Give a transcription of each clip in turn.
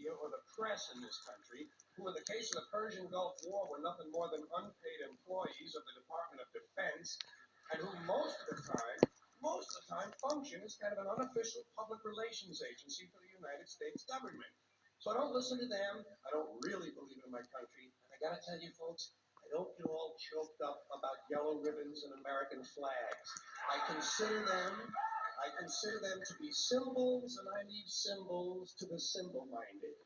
media or the press in this country, who in the case of the Persian Gulf War were nothing more than unpaid employees of the Department of Defense, and who most of the time function as kind of an unofficial public relations agency for the United States government. So I don't listen to them. I don't really believe in my country. And I gotta tell you folks, I don't get all choked up about yellow ribbons and American flags. I consider them to be symbols, and I leave symbols to the symbol-minded.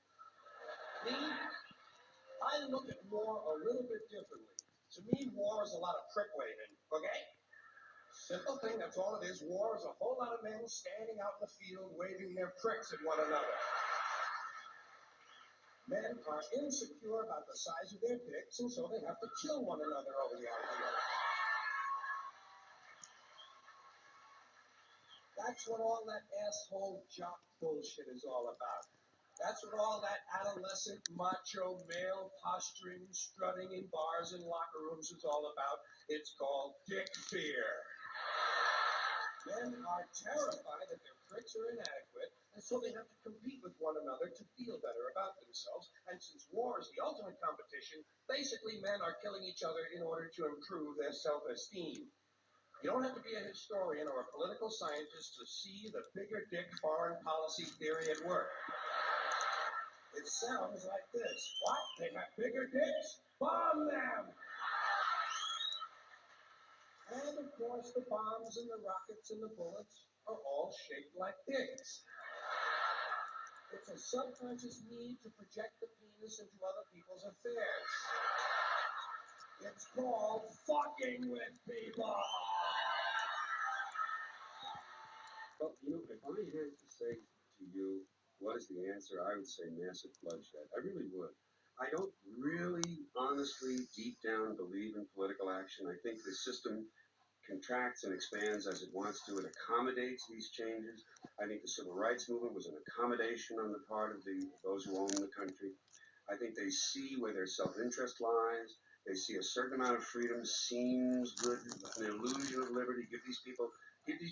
Me, I look at war a little bit differently. To me, war is a lot of prick waving, okay? Simple thing, that's all it is. War is a whole lot of men standing out in the field waving their pricks at one another. Men are insecure about the size of their dicks, and so they have to kill one another over the idea. That's what all that asshole jock bullshit is all about. That's what all that adolescent macho male posturing, strutting in bars and locker rooms is all about. It's called dick fear. Men are terrified that their pricks are inadequate, and so they have to compete with one another to feel better about themselves. And since war is the ultimate competition, basically men are killing each other in order to improve their self-esteem. You don't have to be a historian or a political scientist to see the bigger dick foreign policy theory at work. It sounds like this. What? They got bigger dicks? Bomb them! And of course, the bombs and the rockets and the bullets are all shaped like dicks. It's a subconscious need to project the penis into other people's affairs. It's called fucking with people. Well, if I had to say to you, what is the answer? I would say massive bloodshed. I really would. I don't really, honestly, deep down believe in political action. I think the system contracts and expands as it wants to. It accommodates these changes. I think the civil rights movement was an accommodation on the part of those who own the country. I think they see where their self-interest lies. They see a certain amount of freedom seems good, an illusion of liberty. Give these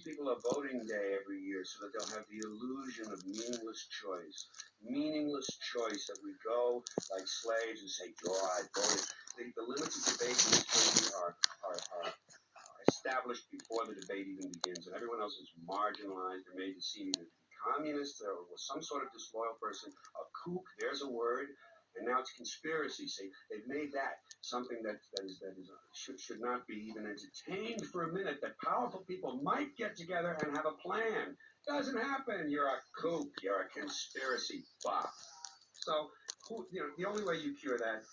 people a voting day every year so that they'll have the illusion of meaningless choice. Meaningless choice that we go like slaves and say, God, voted. The limits of debate in this country are established before the debate even begins, and everyone else is marginalized or made to seem either to be communist or some sort of disloyal person, a kook, there's a word, and now it's conspiracy. See, they've made that something that should not be even entertained for a minute, that powerful people might get together and have a plan. Doesn't happen. You're a kook. You're a conspiracy buff. So, the only way you cure that,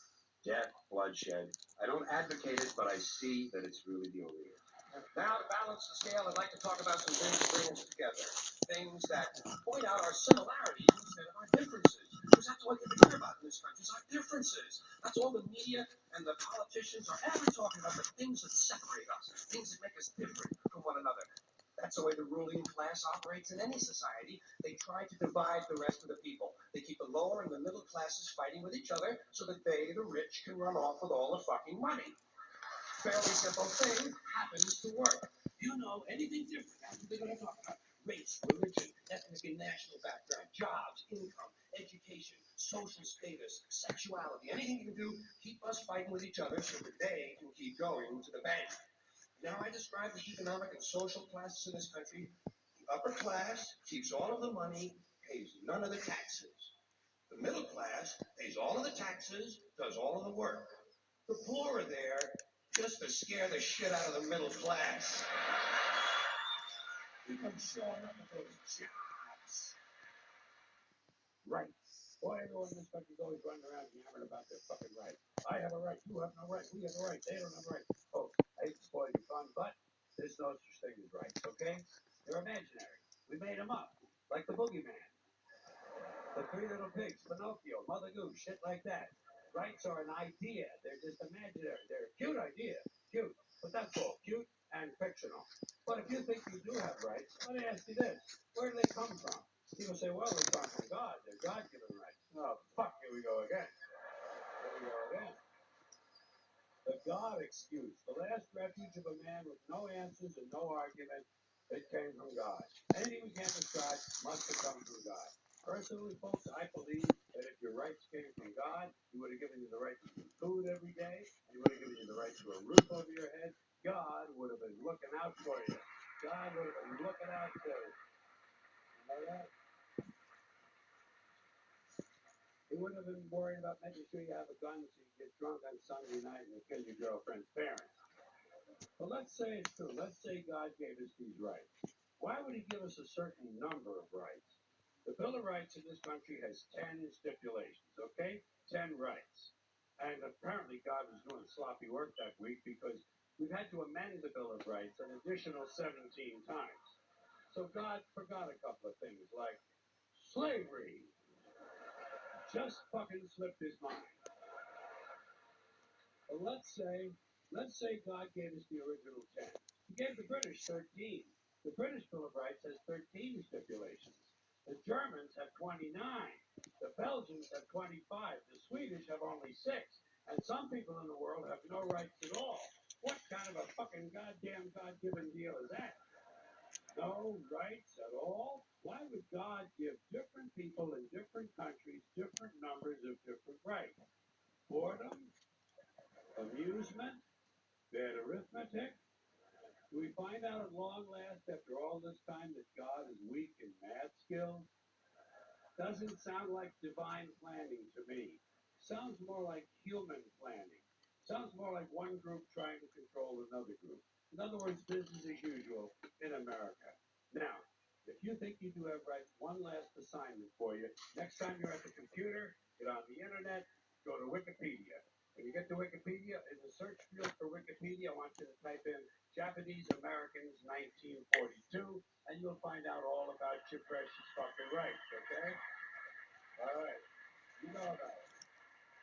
death, bloodshed. I don't advocate it, but I see that it's really the only way. Now, to balance the scale, I'd like to talk about some things that bring us together. Things that point out our similarities instead of our differences. Because that's all you care about in this country is our differences. That's all the media and the politicians are ever talking about, the things that separate us, things that make us different from one another. That's the way the ruling class operates in any society. They try to divide the rest of the people. They keep the lower and the middle classes fighting with each other so that they, the rich, can run off with all the fucking money. Fairly simple thing happens to work. You know anything different? That's what they're going to talk about. Race, religion, ethnic and national background, jobs, income, education, social status, sexuality, anything you can do, keep us fighting with each other so that they can keep going to the bank. Now I describe the economic and social classes in this country. The upper class keeps all of the money, pays none of the taxes. The middle class pays all of the taxes, does all of the work. The poor are there just to scare the shit out of the middle class. Keep them showing up at those jobs. Rights. Boy, everyone in this country is always running around yammering about their fucking rights. I have a right, you have no right, we have a right, they don't have a right. Folks, I hate to spoil your fun, but there's no such thing as rights, okay? They're imaginary. We made them up, like the boogeyman. The Three Little Pigs, Pinocchio, Mother Goose, shit like that. Rights are an idea. They're just imaginary. They're a cute idea. Cute. But that's all. Cute and fictional. But if you think you do have rights, let me ask you this. Where do they come from? People say, well, they come from God. They're God-given rights. Oh, fuck, here we go again. The God excuse. The last refuge of a man with no answers and no argument. It came from God. Anything we can't describe must have come from God. Personally, folks, I believe that every day, he would have given you the right to a roof over your head, God would have been looking out for you. God would have been looking out too. You know that? He wouldn't have been worried about making sure you have a gun so you get drunk on Sunday night and kill your girlfriend's parents. But let's say it's true. Let's say God gave us these rights. Why would he give us a certain number of rights? The Bill of Rights in this country has 10 stipulations, okay? 10 rights. And apparently God was doing sloppy work that week because we've had to amend the Bill of Rights an additional 17 times. So God forgot a couple of things like slavery. Just fucking slipped his mind. Well, let's say God gave us the original 10. He gave the British 13. The British Bill of Rights has 13 stipulations. The Germans have 29. The Belgians have 25. The Swedish have only 6. And some people in the world have no rights at all. What kind of a fucking goddamn God-given deal is that? No rights at all? Why would God give different people in different countries different numbers of different rights? Boredom? Amusement? Bad arithmetic? Do we find out at long last after all this time that God is weak in math skills? Doesn't sound like divine planning to me. Sounds more like human planning. Sounds more like one group trying to control another group. In other words, business as usual in America. Now, if you think you do have rights, one last assignment for you. Next time you're at the computer, get on the internet, go to Wikipedia. When you get to Wikipedia, in the search field for Wikipedia, I want you to type in Japanese Americans 1942, and you'll find out all about your precious fucking rights, okay? All right.